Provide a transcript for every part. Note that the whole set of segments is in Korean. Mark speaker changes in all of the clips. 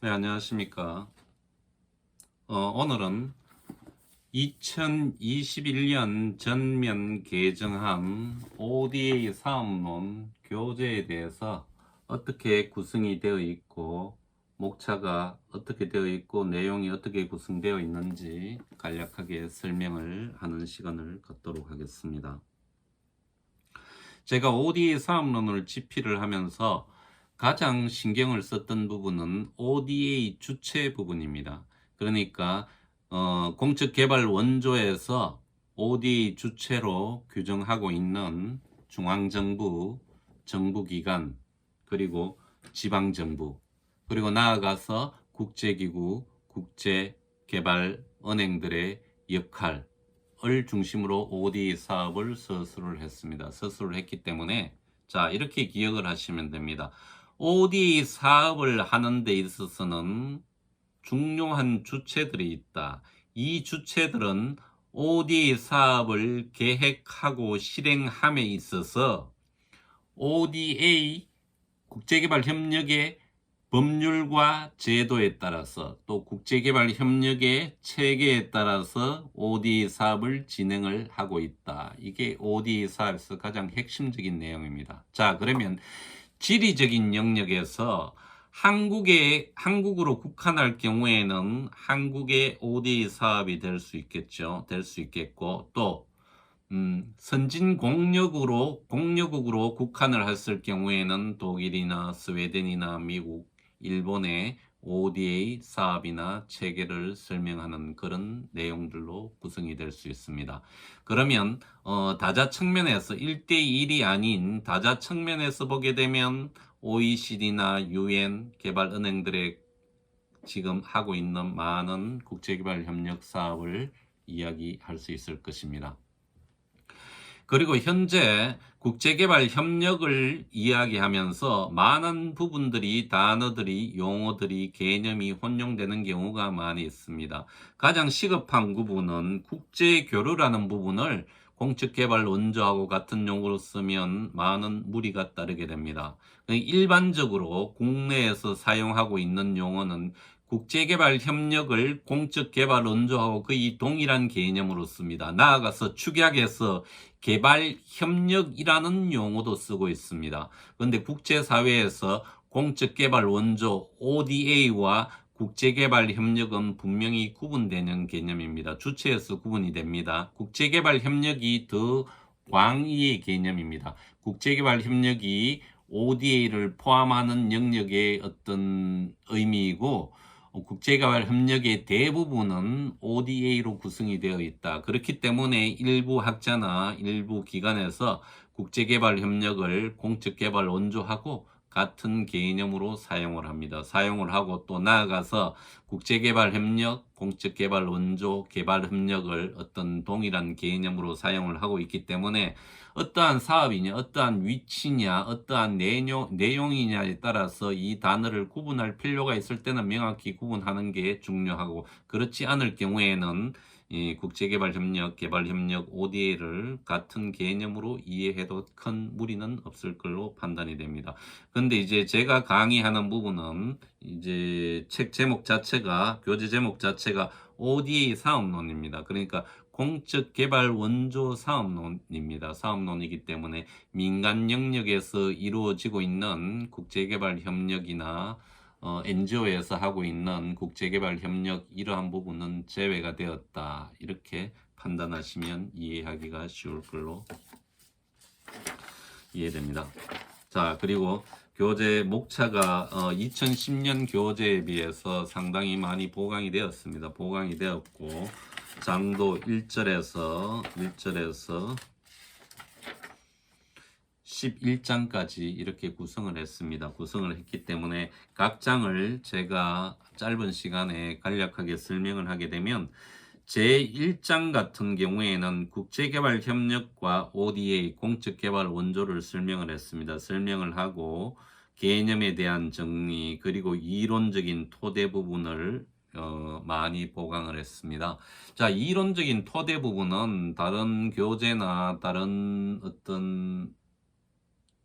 Speaker 1: 네, 안녕하십니까. 오늘은 2021년 전면 개정한 ODA 사업론 교재에 대해서 어떻게 구성이 되어 있고, 목차가 어떻게 되어 있고, 내용이 어떻게 구성되어 있는지 간략하게 설명을 하는 시간을 갖도록 하겠습니다. 제가 ODA 사업론을 집필을 하면서 가장 신경을 썼던 부분은 ODA 주체 부분입니다. 그러니까 공적개발 원조에서 ODA 주체로 규정하고 있는 중앙정부, 정부기관, 그리고 지방정부, 그리고 나아가서 국제기구, 국제개발은행들의 역할, 을 중심으로 OD 사업을 서술을 했습니다. 서술을 했기 때문에 자, 이렇게 기억을 하시면 됩니다. OD 사업을 하는 데 있어서는 중요한 주체들이 있다. 이 주체들은 OD 사업을 계획하고 실행함에 있어서 ODA 국제개발협력의 법률과 제도에 따라서 또 국제개발협력의 체계에 따라서 ODA 사업을 진행을 하고 있다. 이게 ODA 사업에서 가장 핵심적인 내용입니다. 자, 그러면 지리적인 영역에서 한국으로 국한할 경우에는 한국의 ODA 사업이 될 수 있겠죠. 될 수 있겠고 또 선진 공여국으로 국한을 했을 경우에는 독일이나 스웨덴이나 미국, 일본의 ODA 사업이나 체계를 설명하는 그런 내용들로 구성이 될 수 있습니다. 그러면 다자 측면에서 1대1이 아닌 다자 측면에서 보게 되면 OECD나 UN 개발은행들의 지금 하고 있는 많은 국제개발협력 사업을 이야기할 수 있을 것입니다. 그리고 현재 국제개발 협력을 이야기하면서 많은 부분들이 단어들이 용어들이 개념이 혼용되는 경우가 많이 있습니다. 가장 시급한 부분은 국제교류라는 부분을 공적개발 원조하고 같은 용어로 쓰면 많은 무리가 따르게 됩니다. 일반적으로 국내에서 사용하고 있는 용어는 국제개발 협력을 공적개발 원조하고 거의 동일한 개념으로 씁니다. 나아가서 축약해서 개발협력이라는 용어도 쓰고 있습니다. 그런데 국제사회에서 공적개발 원조 ODA와 국제개발협력은 분명히 구분되는 개념입니다. 주체에서 구분이 됩니다. 국제개발협력이 더 광의의 개념입니다. 국제개발협력이 ODA를 포함하는 영역의 어떤 의미이고 국제개발 협력의 대부분은 ODA로 구성이 되어 있다. 그렇기 때문에 일부 학자나 일부 기관에서 국제개발 협력을 공적개발 원조하고 같은 개념으로 사용을 합니다. 사용을 하고 또 나아가서 국제개발 협력, 공적개발 원조, 개발 협력을 어떤 동일한 개념으로 사용을 하고 있기 때문에 어떠한 사업이냐, 어떠한 위치냐, 어떠한 내용이냐에 따라서 이 단어를 구분할 필요가 있을 때는 명확히 구분하는 게 중요하고 그렇지 않을 경우에는 이 국제개발협력, 개발협력, ODA를 같은 개념으로 이해해도 큰 무리는 없을 걸로 판단이 됩니다. 근데 이제 제가 강의하는 부분은 이제 책 제목 자체가, 교재 제목 자체가 ODA 사업론입니다. 그러니까 공적개발 원조 사업론입니다. 사업론이기 때문에 민간 영역에서 이루어지고 있는 국제개발 협력이나 NGO에서 하고 있는 국제개발 협력 이러한 부분은 제외가 되었다. 이렇게 판단하시면 이해하기가 쉬울 걸로 이해됩니다. 자, 그리고 교재 목차가 2010년 교재에 비해서 상당히 많이 보강이 되었습니다. 보강이 되었고 장도 1절에서 11장까지 이렇게 구성을 했습니다. 구성을 했기 때문에 각 장을 제가 짧은 시간에 간략하게 설명을 하게 되면 제1장 같은 경우에는 국제개발협력과 ODA 공적개발 원조를 설명을 했습니다. 설명을 하고 개념에 대한 정리 그리고 이론적인 토대 부분을 많이 보강을 했습니다. 자, 이론적인 토대 부분은 다른 교재나 다른 어떤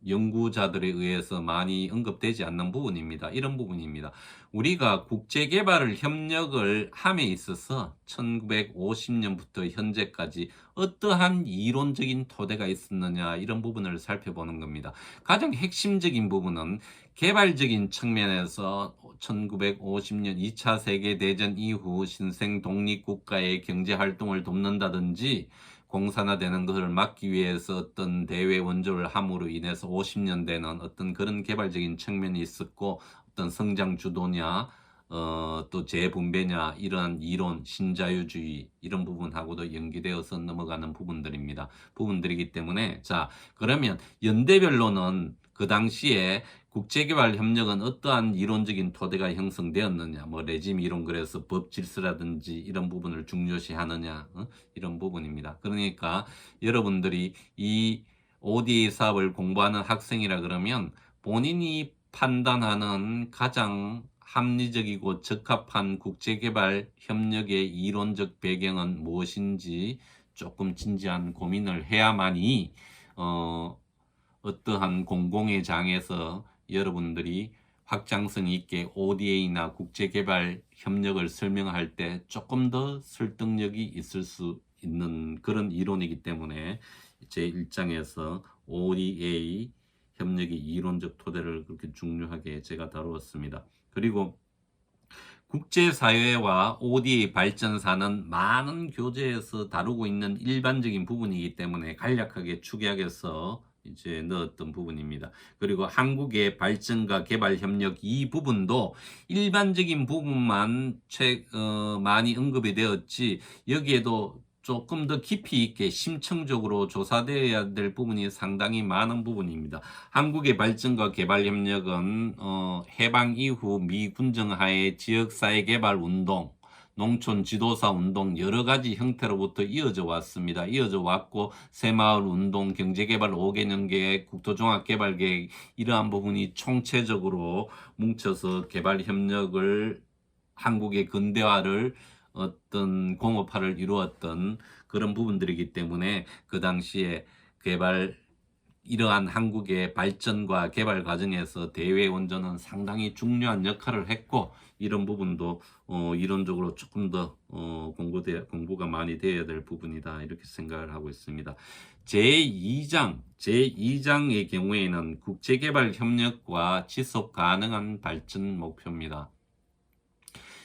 Speaker 1: 연구자들에 의해서 많이 언급되지 않는 부분입니다. 이런 부분입니다. 우리가 국제개발 협력을 함에 있어서 1950년부터 현재까지 어떠한 이론적인 토대가 있었느냐 이런 부분을 살펴보는 겁니다. 가장 핵심적인 부분은 개발적인 측면에서 1950년 2차 세계대전 이후 신생 독립국가의 경제활동을 돕는다든지 공산화되는 것을 막기 위해서 어떤 대외 원조를 함으로 인해서 50년대는 어떤 그런 개발적인 측면이 있었고 어떤 성장 주도냐 또 재분배냐 이러한 이론 신자유주의 이런 부분하고도 연계되어서 넘어가는 부분들이기 때문에 자 그러면 연대별로는 그 당시에 국제개발협력은 어떠한 이론적인 토대가 형성되었느냐 뭐 레짐 이론 그래서 법 질서라든지 이런 부분을 중요시하느냐 이런 부분입니다. 그러니까 여러분들이 이 ODA 사업을 공부하는 학생이라 그러면 본인이 판단하는 가장 합리적이고 적합한 국제개발 협력의 이론적 배경은 무엇인지 조금 진지한 고민을 해야만이 어떠한 공공의 장에서 여러분들이 확장성 있게 ODA나 국제개발 협력을 설명할 때 조금 더 설득력이 있을 수 있는 그런 이론이기 때문에 제 1장에서 ODA 협력의 이론적 토대를 그렇게 중요하게 제가 다루었습니다. 그리고 국제사회와 ODA 발전사는 많은 교재에서 다루고 있는 일반적인 부분이기 때문에 간략하게 축약해서 이제 넣었던 부분입니다. 그리고 한국의 발전과 개발 협력 이 부분도 일반적인 부분만 많이 언급이 되었지 여기에도 조금 더 깊이 있게 심층적으로 조사되어야 될 부분이 상당히 많은 부분입니다. 한국의 발전과 개발 협력은 해방 이후 미 군정하에 지역사회 개발 운동, 농촌 지도사 운동 여러 가지 형태로부터 이어져 왔습니다. 이어져 왔고 새마을 운동, 경제개발 5개년 계획, 국토종합개발 계획 이러한 부분이 총체적으로 뭉쳐서 개발 협력을 한국의 근대화를 어떤 공업화를 이루었던 그런 부분들이기 때문에 그 당시에 이러한 한국의 발전과 개발 과정에서 대외 원조는 상당히 중요한 역할을 했고 이런 부분도 이론적으로 조금 더 공부가 많이 되어야 될 부분이다 이렇게 생각을 하고 있습니다. 제2장의 경우에는 국제개발 협력과 지속 가능한 발전 목표입니다.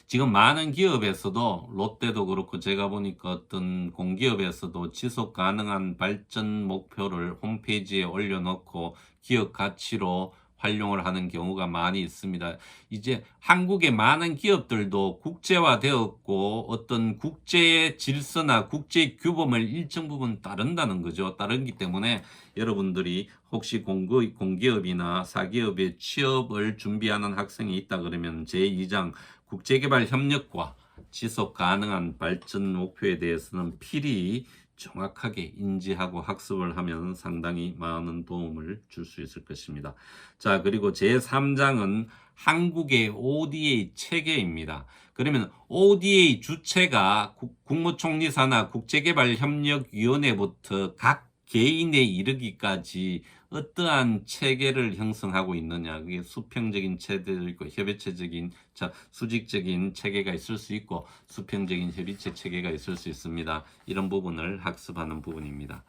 Speaker 1: 지금 많은 기업에서도 롯데도 그렇고 제가 보니까 어떤 공기업에서도 지속 가능한 발전 목표를 홈페이지에 올려놓고 기업 가치로 활용을 하는 경우가 많이 있습니다. 이제 한국의 많은 기업들도 국제화되었고 어떤 국제 질서나 국제 규범을 일정 부분 따른다는 거죠. 따르기 때문에 여러분들이 혹시 공기업이나 사기업에 취업을 준비하는 학생이 있다 그러면 제2장 국제개발 협력과 지속 가능한 발전 목표에 대해서는 필히 정확하게 인지하고 학습을 하면 상당히 많은 도움을 줄 수 있을 것입니다. 자, 그리고 제3장은 한국의 ODA 체계입니다. 그러면 ODA 주체가 국무총리사나 국제개발협력위원회부터 각 개인에 이르기까지 어떠한 체계를 형성하고 있느냐. 그게 수평적인 체계도 있고 협의체적인 수직적인 체계가 있을 수 있고 수평적인 협의체 체계가 있을 수 있습니다. 이런 부분을 학습하는 부분입니다.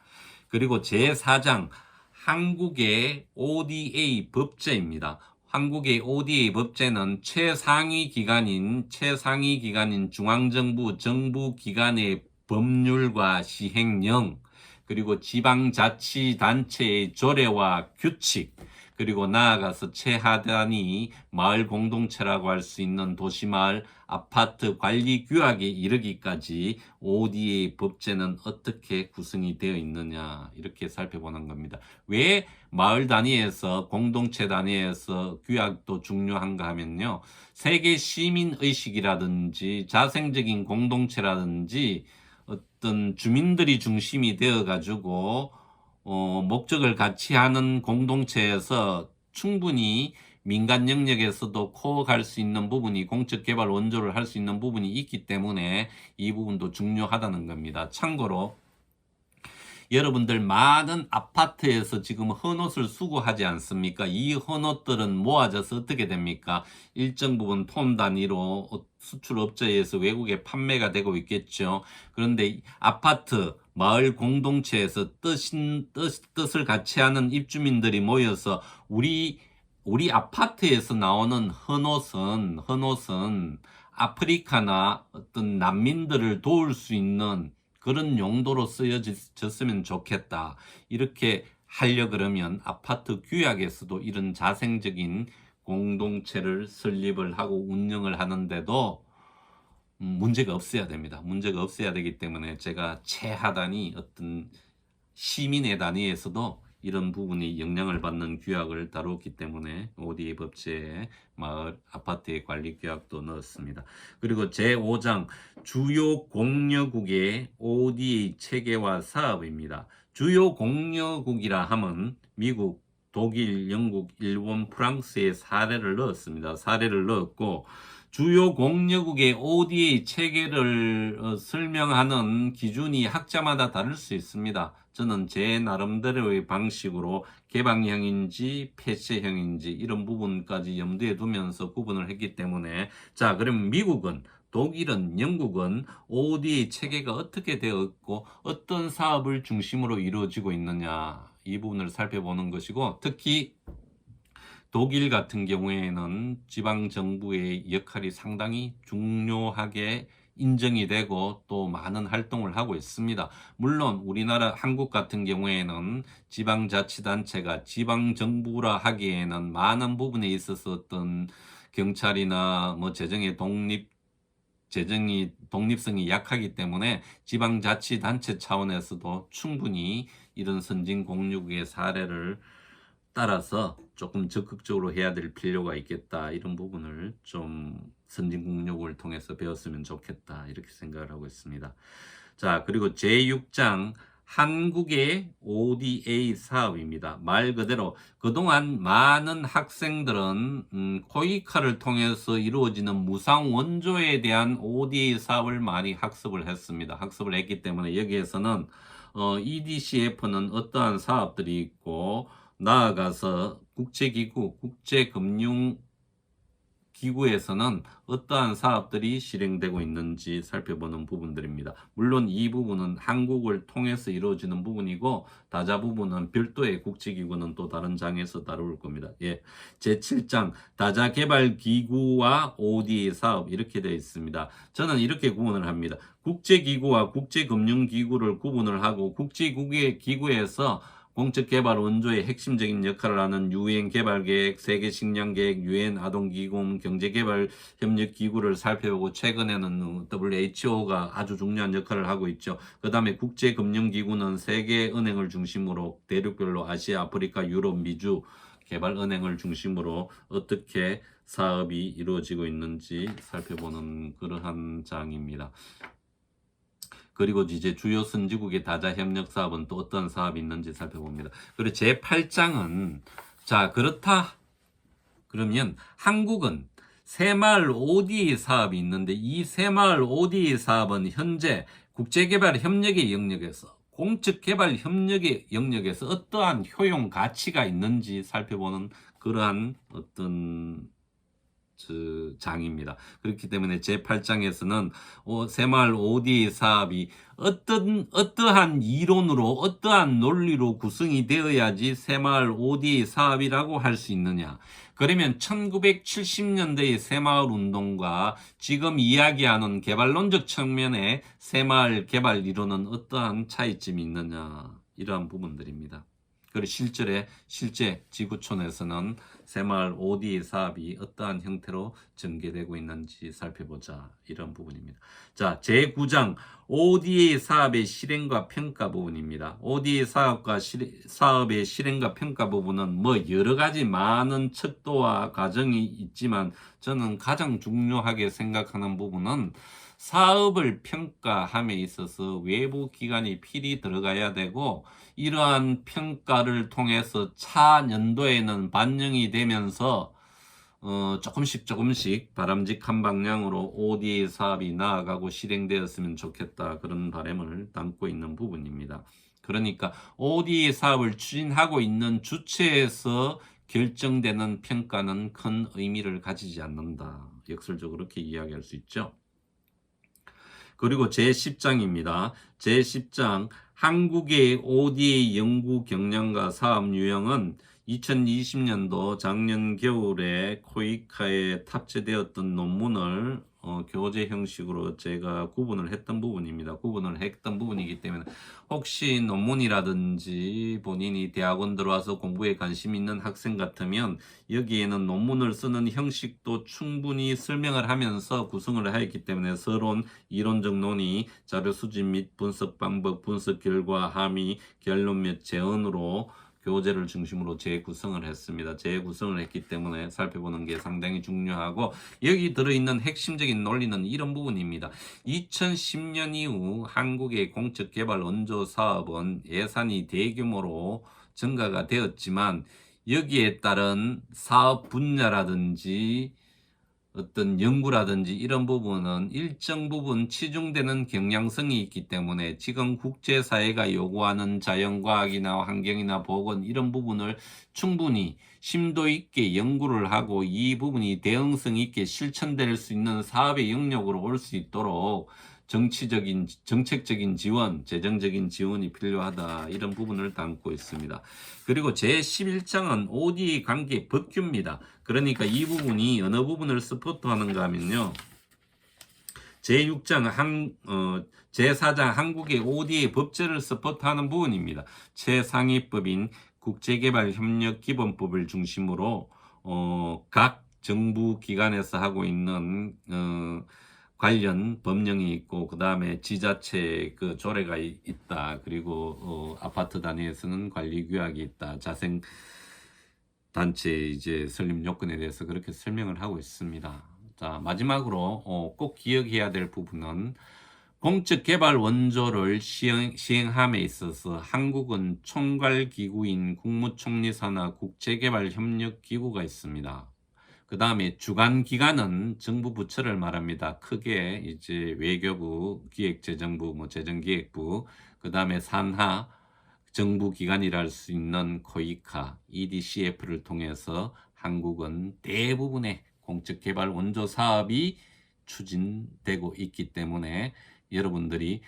Speaker 1: 그리고 제4장 한국의 ODA 법제입니다. 한국의 ODA 법제는 최상위 기관인 중앙정부 정부기관의 법률과 시행령 그리고 지방자치단체의 조례와 규칙 그리고 나아가서 최하단이 마을 공동체라고 할 수 있는 도시마을 아파트 관리 규약에 이르기까지 ODA 법제는 어떻게 구성이 되어 있느냐 이렇게 살펴보는 겁니다. 왜 마을 단위에서 공동체 단위에서 규약도 중요한가 하면요. 세계 시민 의식이라든지 자생적인 공동체라든지 어떤 주민들이 중심이 되어 가지고 목적을 같이 하는 공동체에서 충분히 민간 영역에서도 코어갈 수 있는 부분이 공적 개발 원조를 할 수 있는 부분이 있기 때문에 이 부분도 중요하다는 겁니다. 참고로 여러분들 많은 아파트에서 지금 헌옷을 수거하지 않습니까? 이 헌옷들은 모아져서 어떻게 됩니까? 일정 부분 톤 단위로 수출업체에서 외국에 판매가 되고 있겠죠. 그런데 아파트 마을 공동체에서 뜻을 같이 하는 입주민들이 모여서 우리 아파트에서 나오는 헌옷은 아프리카나 어떤 난민들을 도울 수 있는 그런 용도로 쓰여졌으면 좋겠다. 이렇게 하려 그러면 아파트 규약에서도 이런 자생적인 공동체를 설립을 하고 운영을 하는데도 문제가 없어야 됩니다. 문제가 없어야 되기 때문에 제가 최하단이 어떤 시민의 단위에서도 이런 부분이 영향을 받는 규약을 다뤘기 때문에 ODA 법제에 마을 아파트의 관리 규약도 넣었습니다. 그리고 제5장 주요 공여국의 ODA 체계와 사업입니다. 주요 공여국이라 하면 미국, 독일, 영국, 일본, 프랑스의 사례를 넣었습니다. 사례를 넣었고 주요 공여국의 ODA 체계를 설명하는 기준이 학자마다 다를 수 있습니다. 저는 제 나름대로의 방식으로 개방형인지 폐쇄형인지 이런 부분까지 염두에 두면서 구분을 했기 때문에 자, 그럼 미국은 독일은 영국은 ODA 체계가 어떻게 되어 있고 어떤 사업을 중심으로 이루어지고 있느냐 이 부분을 살펴보는 것이고 특히 독일 같은 경우에는 지방정부의 역할이 상당히 중요하게 인정이 되고 또 많은 활동을 하고 있습니다. 물론 우리나라 한국 같은 경우에는 지방자치단체가 지방정부라 하기에는 많은 부분에 있어서 어떤 경찰이나 뭐 재정이 독립성이 약하기 때문에 지방자치단체 차원에서도 충분히 이런 선진공유국의 사례를 따라서 조금 적극적으로 해야 될 필요가 있겠다. 이런 부분을 좀 선진국력을 통해서 배웠으면 좋겠다. 이렇게 생각을 하고 있습니다. 자, 그리고 제6장 한국의 ODA 사업입니다. 말 그대로 그동안 많은 학생들은 코이카를 통해서 이루어지는 무상 원조에 대한 ODA 사업을 많이 학습을 했습니다. 학습을 했기 때문에 여기에서는 EDCF는 어떠한 사업들이 있고 나아가서 국제기구, 국제금융기구에서는 어떠한 사업들이 실행되고 있는지 살펴보는 부분들입니다. 물론 이 부분은 한국을 통해서 이루어지는 부분이고 다자 부분은 별도의 국제기구는 또 다른 장에서 다룰 겁니다. 예, 제7장 다자개발기구와 ODA 사업 이렇게 되어 있습니다. 저는 이렇게 구분을 합니다. 국제기구와 국제금융기구를 구분을 하고 국제기구에서 공적개발 원조의 핵심적인 역할을 하는 유엔 개발계획, 세계식량계획, 유엔 아동기금, 경제개발협력기구를 살펴보고 최근에는 WHO가 아주 중요한 역할을 하고 있죠. 그 다음에 국제금융기구는 세계은행을 중심으로 대륙별로 아시아, 아프리카, 유럽, 미주 개발은행을 중심으로 어떻게 사업이 이루어지고 있는지 살펴보는 그러한 장입니다. 그리고 이제 주요 선진국의 다자 협력 사업은 또 어떤 사업이 있는지 살펴봅니다. 그리고 제8장은 자, 그렇다. 그러면 한국은 새마을 ODA 사업이 있는데 이 새마을 ODA 사업은 현재 국제개발 협력의 영역에서 공적개발 협력의 영역에서 어떠한 효용 가치가 있는지 살펴보는 그러한 어떤 장입니다. 그렇기 때문에 제8장에서는 새마을 ODA 사업이 어떠한 이론으로 어떠한 논리로 구성이 되어야지 새마을 ODA 사업이라고 할 수 있느냐. 그러면 1970년대의 새마을 운동과 지금 이야기하는 개발론적 측면의 새마을 개발 이론은 어떠한 차이점이 있느냐. 이러한 부분들입니다. 그리고 실제 지구촌에서는 새마을 ODA 사업이 어떠한 형태로 전개되고 있는지 살펴보자. 이런 부분입니다. 자, 제9장 ODA 사업의 실행과 평가 부분입니다. ODA 사업의 실행과 평가 부분은 뭐 여러 가지 많은 척도와 과정이 있지만 저는 가장 중요하게 생각하는 부분은 사업을 평가함에 있어서 외부 기관이 필히 들어가야 되고 이러한 평가를 통해서 차년도에는 반영이 되면서 조금씩 바람직한 방향으로 ODA 사업이 나아가고 실행되었으면 좋겠다. 그런 바람을 담고 있는 부분입니다. 그러니까 ODA 사업을 추진하고 있는 주체에서 결정되는 평가는 큰 의미를 가지지 않는다. 역설적으로 그렇게 이야기할 수 있죠. 그리고 제10장입니다. 제10장 한국의 ODA 연구 경향과 사업 유형은 2020년도 작년 겨울에 코이카에 탑재되었던 논문을 교재 형식으로 제가 구분을 했던 부분입니다. 구분을 했던 부분이기 때문에 혹시 논문이라든지 본인이 대학원 들어와서 공부에 관심 있는 학생 같으면 여기에는 논문을 쓰는 형식도 충분히 설명을 하면서 구성을 하였기 때문에 서론, 이론적 논의, 자료 수집 및 분석 방법, 분석 결과, 함의, 결론 및 재언으로 교재를 중심으로 재구성을 했습니다. 재구성을 했기 때문에 살펴보는 게 상당히 중요하고 여기 들어있는 핵심적인 논리는 이런 부분입니다. 2010년 이후 한국의 공적개발 원조 사업은 예산이 대규모로 증가가 되었지만 여기에 따른 사업 분야라든지 어떤 연구라든지 이런 부분은 일정 부분 치중되는 경향성이 있기 때문에 지금 국제사회가 요구하는 자연과학이나 환경이나 보건 이런 부분을 충분히 심도 있게 연구를 하고 이 부분이 대응성 있게 실천될 수 있는 사업의 영역으로 올 수 있도록 정책적인 지원, 재정적인 지원이 필요하다. 이런 부분을 담고 있습니다. 그리고 제11장은 ODA 관계 법규입니다. 그러니까 이 부분이 어느 부분을 서포트하는가 하면요. 제6장 제4장 한국의 ODA 법제를 서포트하는 부분입니다. 최상위법인 국제개발협력기본법을 중심으로 각 정부 기관에서 하고 있는 관련 법령이 있고 그 다음에 지자체 그 조례가 있다. 그리고 아파트 단위에서는 관리 규약이 있다. 자생 단체 이제 설립 요건에 대해서 그렇게 설명을 하고 있습니다. 자, 마지막으로 꼭 기억해야 될 부분은 공적 개발 원조를 시행함에 있어서 한국은 총괄기구인 국무총리사나 국제개발협력기구가 있습니다. 그 다음에 주관기관은 정부 부처를 말합니다. 크게 이제 외교부, 기획재정부, 재정기획부, 그 다음에 산하 정부 기관이라 할 수 있는 코이카, EDCF를 통해서 한국은 대부분의 공적개발 원조 사업이 추진되고 있기 때문에 여러분들이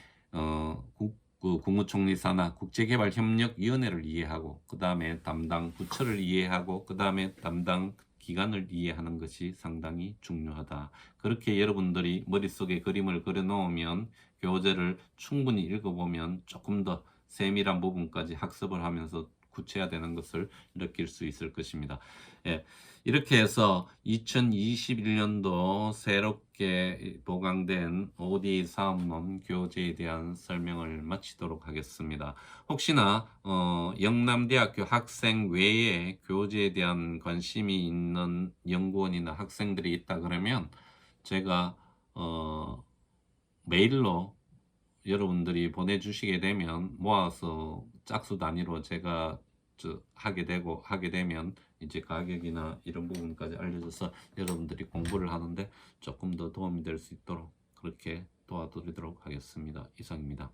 Speaker 1: 국무총리사나 국제개발협력위원회를 이해하고 그 다음에 담당 부처를 이해하고 그 다음에 담당 기간을 이해하는 것이 상당히 중요하다. 그렇게 여러분들이 머릿속에 그림을 그려놓으면 교재를 충분히 읽어보면 조금 더 세밀한 부분까지 학습을 하면서 구체화되는 것을 느낄 수 있을 것입니다. 예, 이렇게 해서 2021년도 새롭게 보강된 ODA 사업론 교재에 대한 설명을 마치도록 하겠습니다. 혹시나 영남대학교 학생 외에 교재에 대한 관심이 있는 연구원이나 학생들이 있다 그러면 제가 메일로 여러분들이 보내주시게 되면 모아서 짝수 단위로 제가 하게 되면 이제 가격이나 이런 부분까지 알려줘서 여러분들이 공부를 하는데 조금 더 도움이 될 수 있도록 그렇게 도와드리도록 하겠습니다. 이상입니다.